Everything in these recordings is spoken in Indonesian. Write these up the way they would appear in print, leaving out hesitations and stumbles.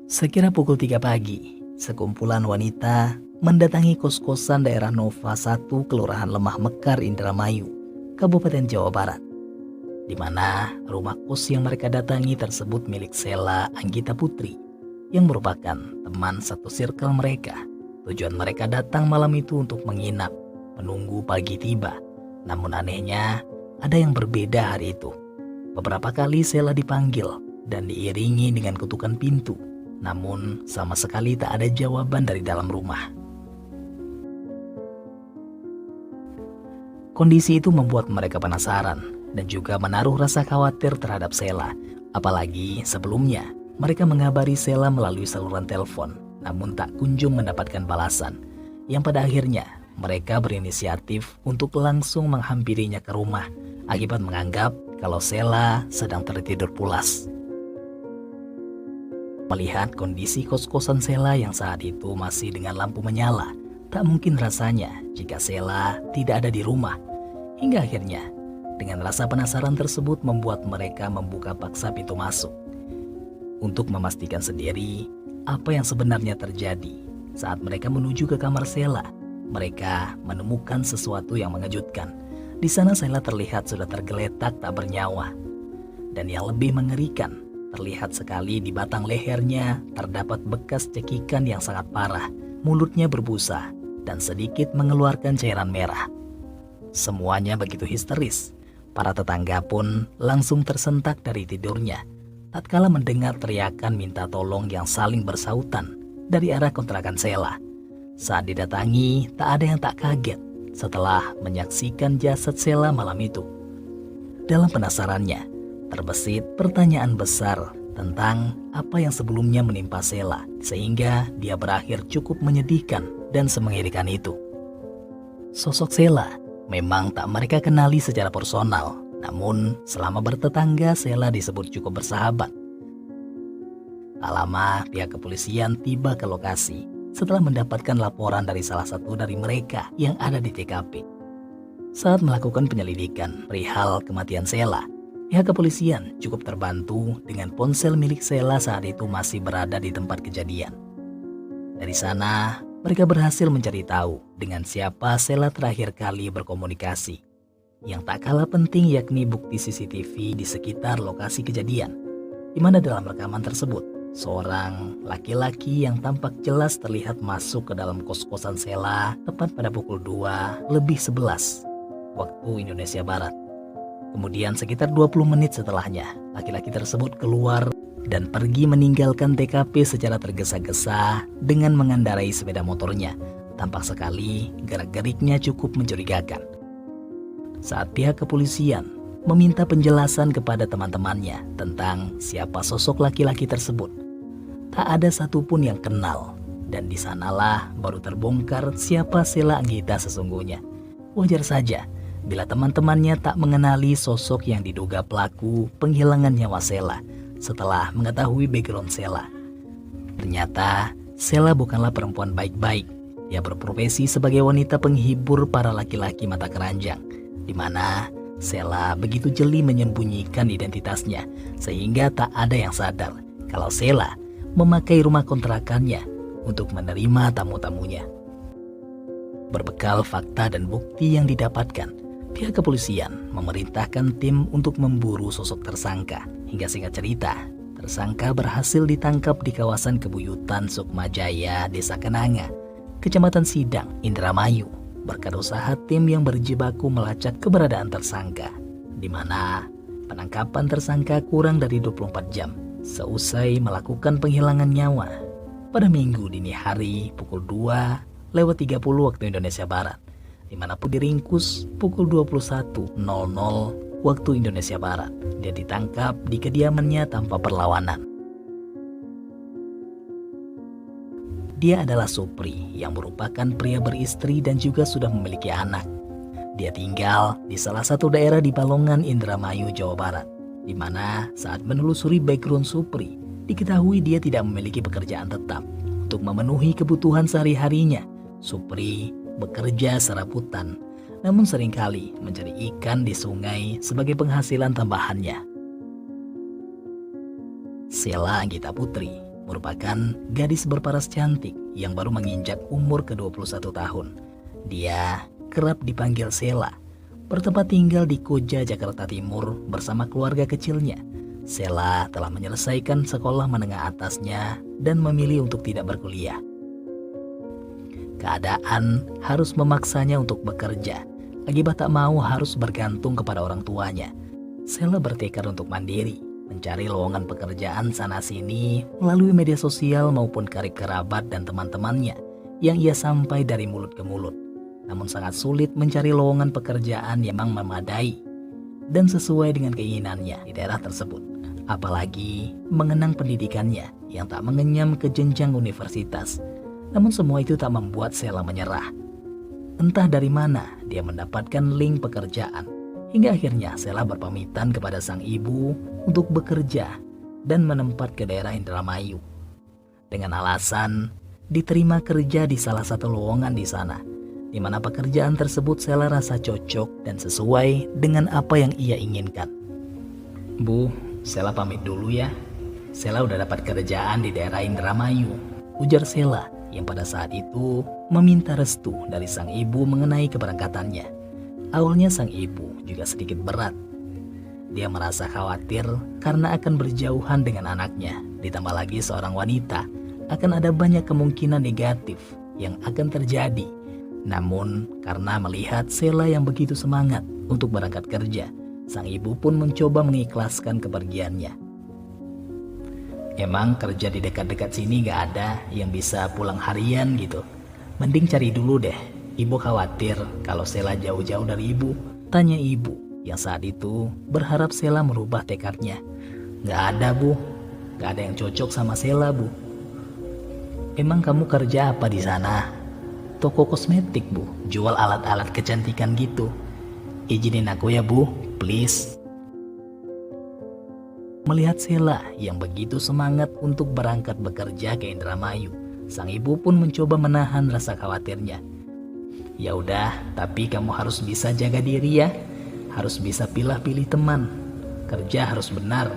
Sekira pukul 3 pagi, sekumpulan wanita mendatangi kos-kosan daerah Nova 1 Kelurahan Lemah Mekar, Indramayu, Kabupaten Jawa Barat, di mana rumah kos yang mereka datangi tersebut milik Sela Anggita Putri, yang merupakan teman satu circle mereka. Tujuan mereka datang malam itu untuk menginap, menunggu pagi tiba. Namun anehnya, ada yang berbeda hari itu. Beberapa kali Sela dipanggil dan diiringi dengan kutukan pintu. Namun sama sekali tak ada jawaban dari dalam rumah. Kondisi itu membuat mereka penasaran dan juga menaruh rasa khawatir terhadap Sela. Apalagi sebelumnya mereka mengabari Sela melalui saluran telepon, namun tak kunjung mendapatkan balasan. Yang pada akhirnya mereka berinisiatif untuk langsung menghampirinya ke rumah akibat menganggap kalau Sela sedang tertidur pulas. Melihat kondisi kos-kosan Sela yang saat itu masih dengan lampu menyala, tak mungkin rasanya jika Sela tidak ada di rumah. Hingga akhirnya, dengan rasa penasaran tersebut membuat mereka membuka paksa pintu masuk. Untuk memastikan sendiri apa yang sebenarnya terjadi, saat mereka menuju ke kamar Sela, mereka menemukan sesuatu yang mengejutkan. Di sana Sela terlihat sudah tergeletak tak bernyawa. Dan yang lebih mengerikan, terlihat sekali di batang lehernya terdapat bekas cekikan yang sangat parah. Mulutnya berbusa dan sedikit mengeluarkan cairan merah. Semuanya begitu histeris. Para tetangga pun langsung tersentak dari tidurnya tatkala mendengar teriakan minta tolong yang saling bersautan dari arah kontrakan Sela. Saat didatangi, tak ada yang tak kaget setelah menyaksikan jasad Sela malam itu. Dalam penasarannya, terbesit pertanyaan besar tentang apa yang sebelumnya menimpa Sela, sehingga dia berakhir cukup menyedihkan dan semengerikan itu. Sosok Sela memang tak mereka kenali secara personal, namun selama bertetangga Sela disebut cukup bersahabat. Tak lama pihak kepolisian tiba ke lokasi setelah mendapatkan laporan dari salah satu dari mereka yang ada di TKP. Saat melakukan penyelidikan perihal kematian Sela, pihak kepolisian cukup terbantu dengan ponsel milik Sela saat itu masih berada di tempat kejadian. Dari sana, mereka berhasil mencari tahu dengan siapa Sela terakhir kali berkomunikasi. Yang tak kalah penting yakni bukti CCTV di sekitar lokasi kejadian, di mana dalam rekaman tersebut, seorang laki-laki yang tampak jelas terlihat masuk ke dalam kos-kosan Sela tepat pada pukul 2:11 waktu Indonesia Barat. Kemudian sekitar 20 menit setelahnya, laki-laki tersebut keluar dan pergi meninggalkan TKP secara tergesa-gesa dengan mengendarai sepeda motornya. Tampak sekali gerak-geriknya cukup mencurigakan. Saat pihak kepolisian meminta penjelasan kepada teman-temannya tentang siapa sosok laki-laki tersebut, tak ada satupun yang kenal. Dan di sanalah baru terbongkar siapa Sela Anggita sesungguhnya. Wajar saja bila teman-temannya tak mengenali sosok yang diduga pelaku penghilangan nyawa Sela setelah mengetahui background Sela. Ternyata Sela bukanlah perempuan baik-baik. Dia berprofesi sebagai wanita penghibur para laki-laki mata keranjang, di mana Sela begitu jeli menyembunyikan identitasnya sehingga tak ada yang sadar kalau Sela memakai rumah kontrakannya untuk menerima tamu-tamunya. Berbekal fakta dan bukti yang didapatkan, pihak kepolisian memerintahkan tim untuk memburu sosok tersangka. Hingga singkat cerita, tersangka berhasil ditangkap di kawasan Kebuyutan Sukmajaya, Desa Kenanga, Kecamatan Sidang, Indramayu, berkat usaha tim yang berjibaku melacak keberadaan tersangka, di mana penangkapan tersangka kurang dari 24 jam seusai melakukan penghilangan nyawa pada Minggu dini hari pukul 2:30 waktu Indonesia Barat, di mana pun diringkus pukul 21:00 waktu Indonesia Barat. Dia ditangkap di kediamannya tanpa perlawanan. Dia adalah Supri yang merupakan pria beristri dan juga sudah memiliki anak. Dia tinggal di salah satu daerah di Balongan, Indramayu, Jawa Barat, di mana saat menelusuri background Supri, diketahui dia tidak memiliki pekerjaan tetap. Untuk memenuhi kebutuhan sehari-harinya, Supri bekerja serabutan, namun seringkali mencari ikan di sungai sebagai penghasilan tambahannya. Sela Anggita Putri merupakan gadis berparas cantik yang baru menginjak umur ke-21 tahun. Dia kerap dipanggil Sela, bertempat tinggal di Koja, Jakarta Timur bersama keluarga kecilnya. Sela telah menyelesaikan sekolah menengah atasnya dan memilih untuk tidak berkuliah. Keadaan harus memaksanya untuk bekerja, akibat tak mau harus bergantung kepada orang tuanya. Sela bertekad untuk mandiri, mencari lowongan pekerjaan sana-sini melalui media sosial maupun karib kerabat dan teman-temannya yang ia sampai dari mulut ke mulut. Namun sangat sulit mencari lowongan pekerjaan yang memang memadai dan sesuai dengan keinginannya di daerah tersebut. Apalagi mengenang pendidikannya yang tak mengenyam ke jenjang universitas. Namun semua itu tak membuat Sela menyerah. Entah dari mana dia mendapatkan link pekerjaan. Hingga akhirnya Sela berpamitan kepada sang ibu untuk bekerja dan menempat ke daerah Indramayu. Dengan alasan diterima kerja di salah satu lowongan di sana, di mana pekerjaan tersebut Sela rasa cocok dan sesuai dengan apa yang ia inginkan. Bu, Sela pamit dulu ya. Sela udah dapat kerjaan di daerah Indramayu, ujar Sela yang pada saat itu meminta restu dari sang ibu mengenai keberangkatannya. Awalnya sang ibu juga sedikit berat. Dia merasa khawatir karena akan berjauhan dengan anaknya. Ditambah lagi seorang wanita, akan ada banyak kemungkinan negatif yang akan terjadi. Namun karena melihat Sela yang begitu semangat untuk berangkat kerja, sang ibu pun mencoba mengikhlaskan kepergiannya. Emang kerja di dekat-dekat sini gak ada yang bisa pulang harian gitu? Mending cari dulu deh. Ibu khawatir kalau Sela jauh-jauh dari ibu, tanya ibu yang saat itu berharap Sela merubah tekadnya. Gak ada bu, gak ada yang cocok sama Sela bu. Emang kamu kerja apa di sana? Toko kosmetik bu, jual alat-alat kecantikan gitu. Izinin aku ya bu, please. Melihat Sela yang begitu semangat untuk berangkat bekerja ke Indramayu, sang ibu pun mencoba menahan rasa khawatirnya. Ya udah, tapi kamu harus bisa jaga diri ya. Harus bisa pilih-pilih teman. Kerja harus benar,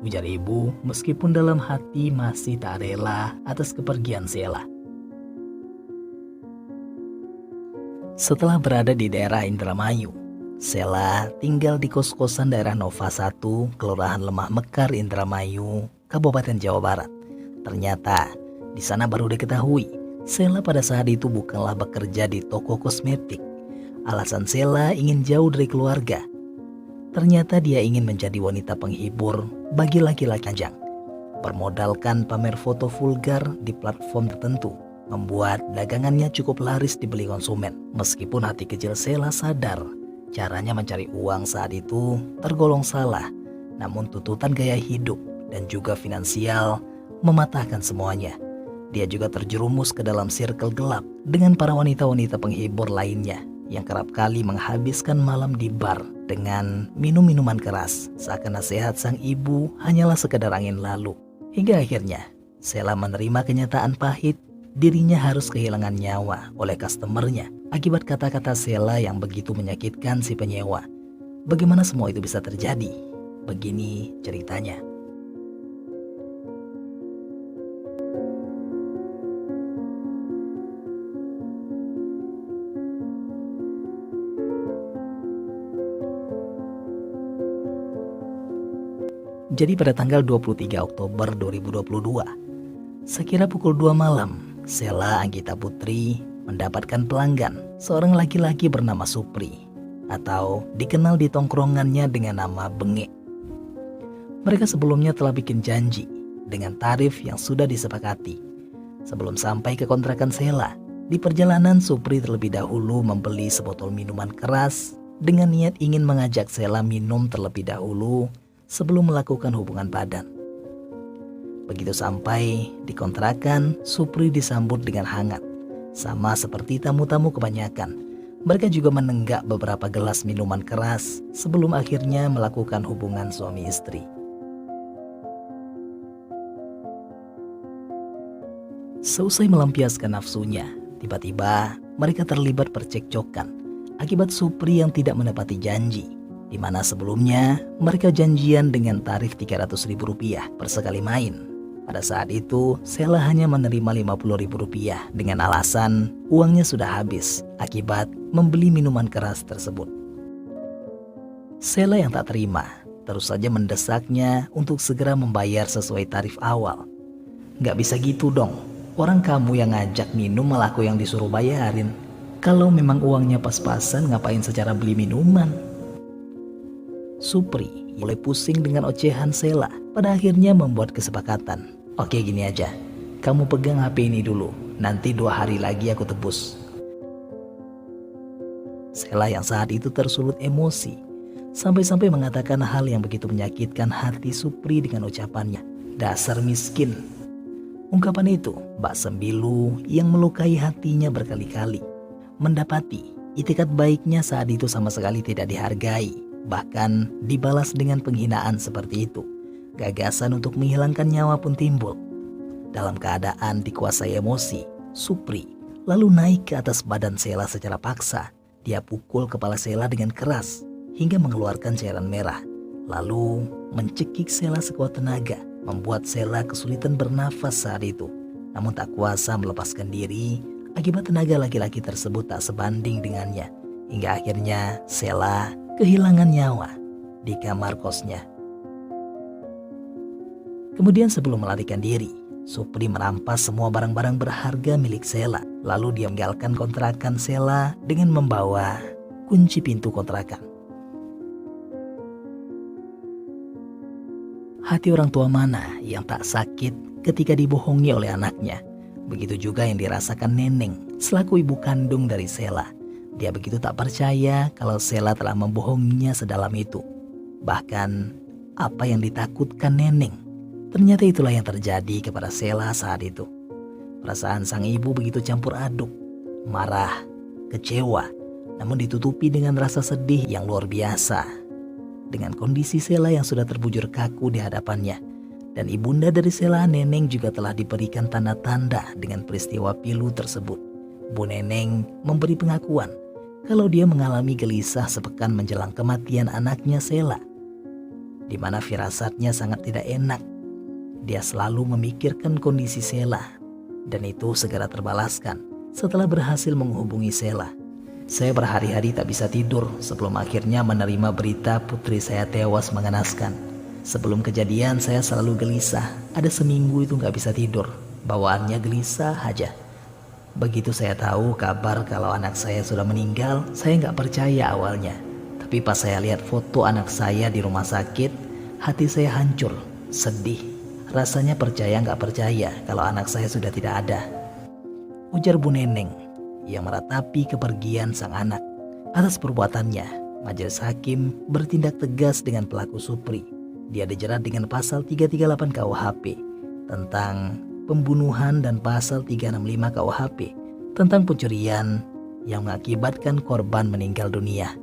ujar ibu meskipun dalam hati masih tak rela atas kepergian Sela. Setelah berada di daerah Indramayu, Sela tinggal di kos-kosan daerah Nova 1, Kelurahan Lemah Mekar, Indramayu, Kabupaten Jawa Barat. Ternyata di sana baru diketahui Sela pada saat itu bukanlah bekerja di toko kosmetik. Alasan Sela ingin jauh dari keluarga. Ternyata dia ingin menjadi wanita penghibur bagi laki-laki ajang. Bermodalkan pamer foto vulgar di platform tertentu, membuat dagangannya cukup laris dibeli konsumen. Meskipun hati kecil Sela sadar caranya mencari uang saat itu tergolong salah, namun tuntutan gaya hidup dan juga finansial mematahkan semuanya. Dia juga terjerumus ke dalam circle gelap dengan para wanita-wanita penghibur lainnya yang kerap kali menghabiskan malam di bar dengan minum minuman keras, seakan nasihat sang ibu hanyalah sekedar angin lalu. Hingga akhirnya Sela menerima kenyataan pahit, dirinya harus kehilangan nyawa oleh customernya akibat kata-kata Sela yang begitu menyakitkan si penyewa. Bagaimana semua itu bisa terjadi? Begini ceritanya. Jadi pada tanggal 23 Oktober 2022, sekira pukul 2 malam, Sela Anggita Putri mendapatkan pelanggan, seorang laki-laki bernama Supri, atau dikenal di tongkrongannya dengan nama Benge. Mereka sebelumnya telah bikin janji dengan tarif yang sudah disepakati. Sebelum sampai ke kontrakan Sela, di perjalanan Supri terlebih dahulu membeli sebotol minuman keras dengan niat ingin mengajak Sela minum terlebih dahulu sebelum melakukan hubungan badan. Begitu sampai di kontrakan, Supri disambut dengan hangat. Sama seperti tamu-tamu kebanyakan, mereka juga menenggak beberapa gelas minuman keras sebelum akhirnya melakukan hubungan suami istri. Seusai melampiaskan nafsunya, tiba-tiba mereka terlibat percekcokan akibat Supri yang tidak menepati janji. di mana sebelumnya mereka janjian dengan tarif Rp300.000 per sekali main. Pada saat itu, Sheila hanya menerima Rp50.000 dengan alasan uangnya sudah habis akibat membeli minuman keras tersebut. Sheila yang tak terima, terus saja mendesaknya untuk segera membayar sesuai tarif awal. Gak bisa gitu dong, orang kamu yang ngajak minum malah aku yang disuruh bayarin. Kalau memang uangnya pas-pasan ngapain secara beli minuman? Supri mulai pusing dengan ocehan Sheila, pada akhirnya membuat kesepakatan. Oke gini aja, kamu pegang HP ini dulu, nanti 2 hari lagi aku tebus. Sheila yang saat itu tersulut emosi, sampai-sampai mengatakan hal yang begitu menyakitkan hati Supri dengan ucapannya, dasar miskin. Ungkapan itu bak sembilu yang melukai hatinya berkali-kali. Mendapati itikat baiknya saat itu sama sekali tidak dihargai, bahkan dibalas dengan penghinaan seperti itu. Gagasan untuk menghilangkan nyawa pun timbul. Dalam keadaan dikuasai emosi, Supri lalu naik ke atas badan Sheila secara paksa. Dia pukul kepala Sheila dengan keras hingga mengeluarkan cairan merah, lalu mencekik Sheila sekuat tenaga, membuat Sheila kesulitan bernafas saat itu. Namun tak kuasa melepaskan diri akibat tenaga laki-laki tersebut tak sebanding dengannya, hingga akhirnya Sheila kehilangan nyawa di kamar kosnya. Kemudian sebelum melarikan diri, Supri merampas semua barang-barang berharga milik Sheila. Lalu dia meninggalkan kontrakan Sheila dengan membawa kunci pintu kontrakan. Hati orang tua mana yang tak sakit ketika dibohongi oleh anaknya? Begitu juga yang dirasakan Neneng selaku ibu kandung dari Sheila. Dia begitu tak percaya kalau Sheila telah membohonginya sedalam itu. Bahkan apa yang ditakutkan Neneng, ternyata itulah yang terjadi kepada Sheila saat itu. Perasaan sang ibu begitu campur aduk, marah, kecewa, namun ditutupi dengan rasa sedih yang luar biasa. Dengan kondisi Sheila yang sudah terbujur kaku di hadapannya, dan ibunda dari Sheila, Neneng, juga telah diberikan tanda-tanda dengan peristiwa pilu tersebut. Bu Neneng memberi pengakuan kalau dia mengalami gelisah sepekan menjelang kematian anaknya Sheila, di mana firasatnya sangat tidak enak. Dia selalu memikirkan kondisi Sheila, dan itu segera terbalaskan setelah berhasil menghubungi Sheila. Saya berhari-hari tak bisa tidur sebelum akhirnya menerima berita putri saya tewas mengenaskan. Sebelum kejadian saya selalu gelisah, ada seminggu itu gak bisa tidur, bawaannya gelisah aja. Begitu saya tahu kabar kalau anak saya sudah meninggal, saya gak percaya awalnya. Tapi pas saya lihat foto anak saya di rumah sakit, hati saya hancur, sedih. Rasanya percaya gak percaya kalau anak saya sudah tidak ada, ujar Bu Neneng yang meratapi kepergian sang anak. Atas perbuatannya, majelis hakim bertindak tegas dengan pelaku Supri. Dia dijerat dengan pasal 338 KUHP tentang pembunuhan dan pasal 365 KUHP tentang pencurian yang mengakibatkan korban meninggal dunia.